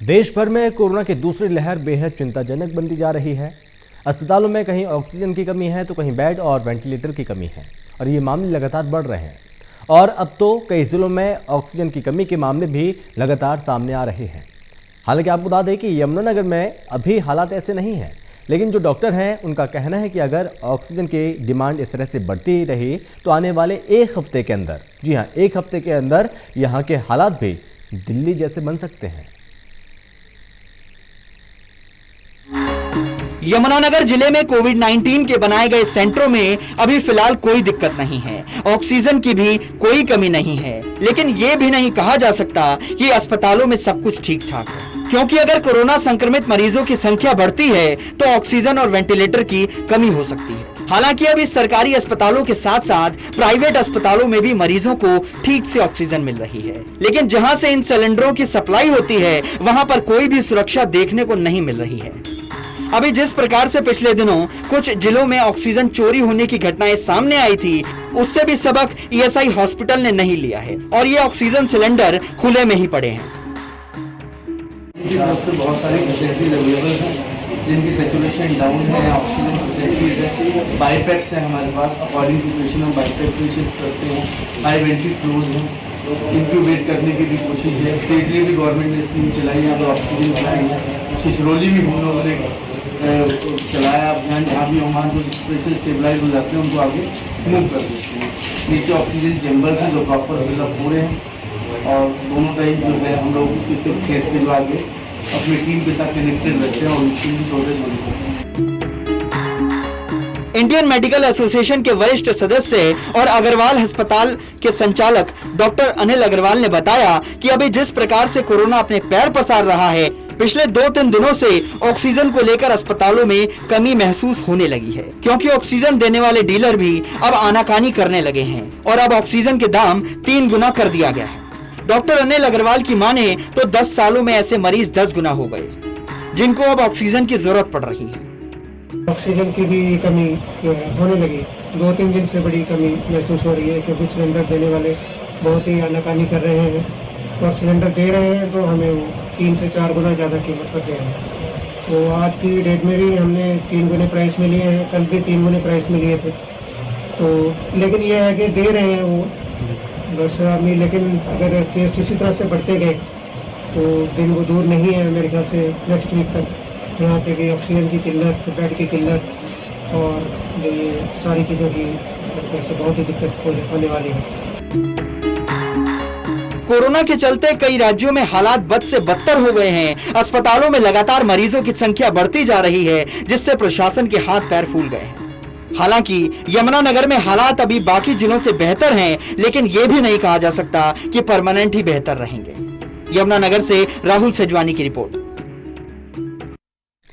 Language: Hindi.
देश भर में कोरोना की दूसरी लहर बेहद चिंताजनक बनती जा रही है। अस्पतालों में कहीं ऑक्सीजन की कमी है तो कहीं बेड और वेंटिलेटर की कमी है और ये मामले लगातार बढ़ रहे हैं। और अब तो कई जिलों में ऑक्सीजन की कमी के मामले भी लगातार सामने आ रहे हैं। हालांकि आपको बता दें कि यमुनानगर में अभी हालात ऐसे नहीं हैं, लेकिन जो डॉक्टर हैं उनका कहना है कि अगर ऑक्सीजन की डिमांड इस तरह से बढ़ती रही तो आने वाले एक हफ्ते के अंदर, जी हाँ, एक हफ्ते के अंदर यहाँ के हालात भी दिल्ली जैसे बन सकते हैं। यमुनानगर जिले में कोविड-19 के बनाए गए सेंटरों में अभी फिलहाल कोई दिक्कत नहीं है, ऑक्सीजन की भी कोई कमी नहीं है। लेकिन ये भी नहीं कहा जा सकता कि अस्पतालों में सब कुछ ठीक ठाक है, क्योंकि अगर कोरोना संक्रमित मरीजों की संख्या बढ़ती है तो ऑक्सीजन और वेंटिलेटर की कमी हो सकती है। हालांकि अब इस सरकारी अस्पतालों के साथ साथ प्राइवेट अस्पतालों में भी मरीजों को ठीक से ऑक्सीजन मिल रही है, लेकिन जहां से इन सिलेंडरों की सप्लाई होती है वहां पर कोई भी सुरक्षा देखने को नहीं मिल रही है। अभी जिस प्रकार से पिछले दिनों कुछ जिलों में ऑक्सीजन चोरी होने की घटनाएं सामने आई थी, उससे भी सबक ईएसआई हॉस्पिटल ने नहीं लिया है और ये ऑक्सीजन सिलेंडर खुले में ही पड़े हैं। बहुत सारी फैसिलिटीज अवेलेबल हैं जिनकी सैचुरेशन डाउन है, ऑक्सीजन फैसिलिटीज है, बाईपैक्स है हमारे पास, अकॉर्डिंग टू पेशेंट हम बाईपैक्स में शिफ्ट करते हैं, हाई वेंट्री फ्लोज हैं, इंक्यूबेट करने की भी कोशिश है। स्टेटली भी गवर्नमेंट ने स्कीम चलाई है, तो ऑक्सीजन चलाई है। छिछरौली भी हम लोगों ने चलाया अभियान, जहाँ भी वहाँ जो पेशेंट स्टेबलाइज हो जाते हैं उनको आगे मूव कर देते हैं। नीचे ऑक्सीजन चैम्बर्स हैं जो प्रॉपर फिलअप हो रहे हैं और दोनों टाइम जो है हम लोग उसके फेस के जो आगे अपनी टीम के साथ कनेक्टेड रहते हैं और उसकी भी शॉर्टेज हो रही है। इंडियन मेडिकल एसोसिएशन के वरिष्ठ सदस्य और अग्रवाल अस्पताल के संचालक डॉक्टर अनिल अग्रवाल ने बताया कि अभी जिस प्रकार से कोरोना अपने पैर पसार रहा है, पिछले 2-3 दिनों से ऑक्सीजन को लेकर अस्पतालों में कमी महसूस होने लगी है, क्योंकि ऑक्सीजन देने वाले डीलर भी अब आनाकानी करने लगे हैं और अब ऑक्सीजन के दाम 3 गुना कर दिया गया है। डॉक्टर अनिल अग्रवाल की माने तो 10 सालों में ऐसे मरीज 10 गुना हो गए, जिनको अब ऑक्सीजन की जरूरत पड़ रही है। ऑक्सीजन की भी कमी होने लगी, 2-3 दिन से बड़ी कमी महसूस हो रही है, क्योंकि सिलेंडर देने वाले बहुत ही आनाकानी कर रहे हैं और सिलेंडर दे रहे हैं तो हमें 3 से 4 गुना ज़्यादा कीमत पर दे रहे हैं। तो आज की डेट में भी हमने 3 गुने प्राइस में लिए हैं, कल भी 3 गुने प्राइस में लिए थे। तो लेकिन ये है कि दे रहे हैं वो बस अभी, लेकिन अगर केस इसी तरह से बढ़ते गए तो दिन वो दूर नहीं है मेरे ख्याल से नेक्स्ट वीक तक यहाँ पे भी ऑक्सीजन की किल्लत, बेड की किल्लत और ये सारी चीज़ों की बहुत ही दिक्कत होने वाली है। कोरोना के चलते कई राज्यों में हालात बद से बदतर हो गए हैं। अस्पतालों में लगातार मरीजों की संख्या बढ़ती जा रही है, जिससे प्रशासन के हाथ पैर फूल गए हैं। हालांकि यमुनानगर में हालात अभी बाकी जिलों से बेहतर हैं, लेकिन ये भी नहीं कहा जा सकता कि परमानेंट ही बेहतर रहेंगे। यमुनानगर से राहुल सेजवानी की रिपोर्ट।